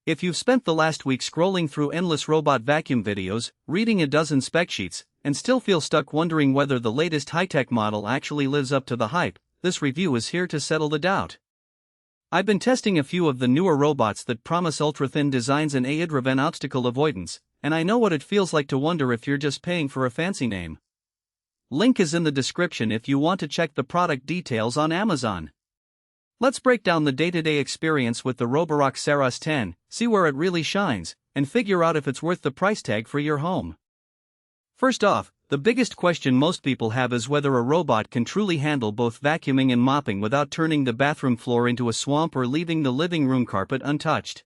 If you've spent the last week scrolling through endless robot vacuum videos, reading a dozen spec sheets, and still feel stuck wondering whether the latest high-tech model actually lives up to the hype, this review is here to settle the doubt. I've been testing a few of the newer robots that promise ultra-thin designs and AI-driven obstacle avoidance, and I know what it feels like to wonder if you're just paying for a fancy name. Link is in the description if you want to check the product details on Amazon. Let's break down the day-to-day experience with the roborock Saros 10, see where it really shines, and figure out if it's worth the price tag for your home. First off, the biggest question most people have is whether a robot can truly handle both vacuuming and mopping without turning the bathroom floor into a swamp or leaving the living room carpet untouched.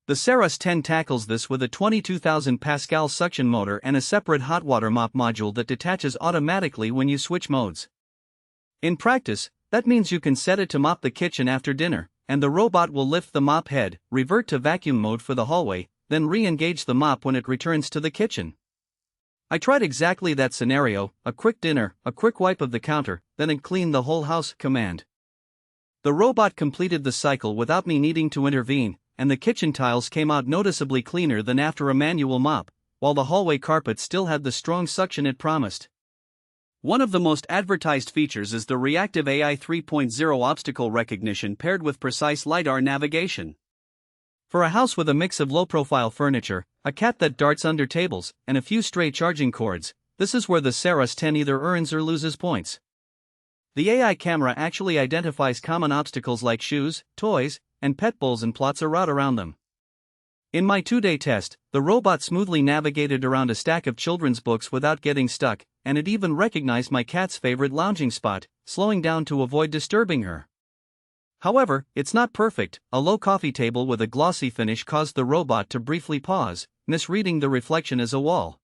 The Saros 10 tackles this with a 22,000 Pascal suction motor and a separate hot water mop module that detaches automatically when you switch modes. In practice, that means you can set it to mop the kitchen after dinner, and the robot will lift the mop head, revert to vacuum mode for the hallway, then re-engage the mop when it returns to the kitchen. I tried exactly that scenario: a quick dinner, a quick wipe of the counter, then a clean the whole house command. The robot completed the cycle without me needing to intervene, and the kitchen tiles came out noticeably cleaner than after a manual mop, while the hallway carpet still had the strong suction it promised. One of the most advertised features is the reactive AI 3.0 obstacle recognition paired with precise LiDAR navigation. For a house with a mix of low-profile furniture, a cat that darts under tables, and a few stray charging cords, this is where the Saros 10 either earns or loses points. The AI camera actually identifies common obstacles like shoes, toys, and pet bowls and plots a route around them. In my 2-day test, the robot smoothly navigated around a stack of children's books without getting stuck, and it even recognized my cat's favorite lounging spot, slowing down to avoid disturbing her. However, it's not perfect. A low coffee table with a glossy finish caused the robot to briefly pause, misreading the reflection as a wall.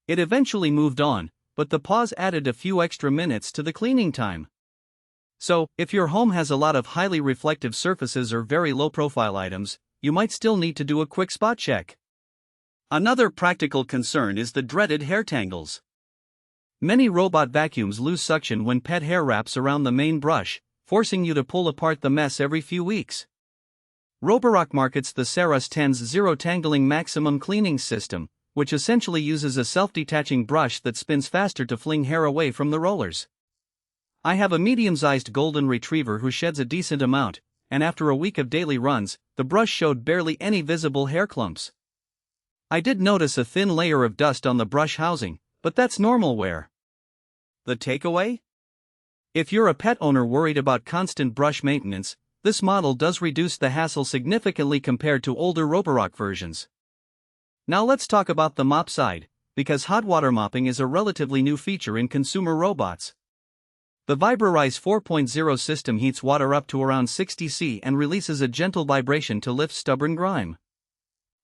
It eventually moved on, but the pause added a few extra minutes to the cleaning time. So, if your home has a lot of highly reflective surfaces or very low-profile items, you might still need to do a quick spot check. Another practical concern is the dreaded hair tangles. Many robot vacuums lose suction when pet hair wraps around the main brush, forcing you to pull apart the mess every few weeks. Roborock markets the Saros 10's Zero Tangling Maximum Cleaning System, which essentially uses a self-detaching brush that spins faster to fling hair away from the rollers. I have a medium-sized golden retriever who sheds a decent amount, and after a week of daily runs, the brush showed barely any visible hair clumps. I did notice a thin layer of dust on the brush housing, but that's normal wear. The takeaway? If you're a pet owner worried about constant brush maintenance, this model does reduce the hassle significantly compared to older roborock versions. Now let's talk about the mop side, because hot water mopping is a relatively new feature in consumer robots. The VibraRise 4.0 system heats water up to around 60 degrees and releases a gentle vibration to lift stubborn grime.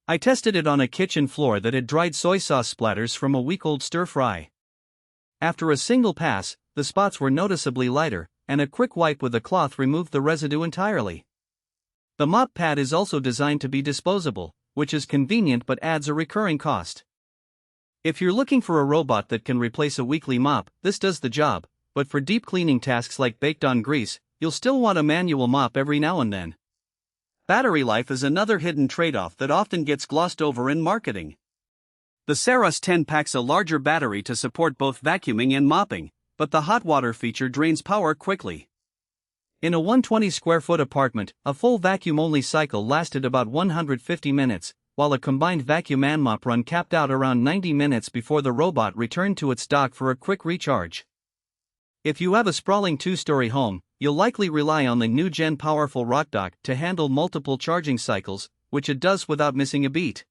I tested it on a kitchen floor that had dried soy sauce splatters from a week-old stir-fry. After a single pass, the spots were noticeably lighter, and a quick wipe with a cloth removed the residue entirely. The mop pad is also designed to be disposable, which is convenient but adds a recurring cost. If you're looking for a robot that can replace a weekly mop, this does the job, but for deep cleaning tasks like baked-on grease, you'll still want a manual mop every now and then. Battery life is another hidden trade-off that often gets glossed over in marketing. The Saros 10 packs a larger battery to support both vacuuming and mopping, but the hot water feature drains power quickly. In a 120-square-foot apartment, a full vacuum-only cycle lasted about 150 minutes, while a combined vacuum and mop run capped out around 90 minutes before the robot returned to its dock for a quick recharge. If you have a sprawling 2-story home, you'll likely rely on the new-gen powerful Mop Dock to handle multiple charging cycles, which it does without missing a beat.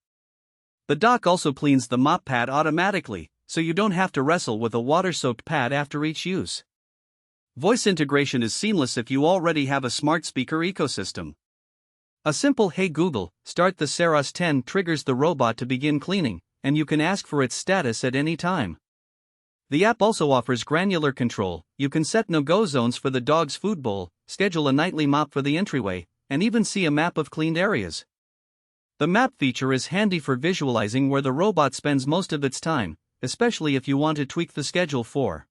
The dock also cleans the mop pad automatically, so you don't have to wrestle with a water-soaked pad after each use. Voice integration is seamless if you already have a smart speaker ecosystem. A simple "Hey Google, start the Saros 10" triggers the robot to begin cleaning, and you can ask for its status at any time. The app also offers granular control. You can set no-go zones for the dog's food bowl, schedule a nightly mop for the entryway, and even see a map of cleaned areas. The map feature is handy for visualizing where the robot spends most of its time, especially if you want to tweak the schedule for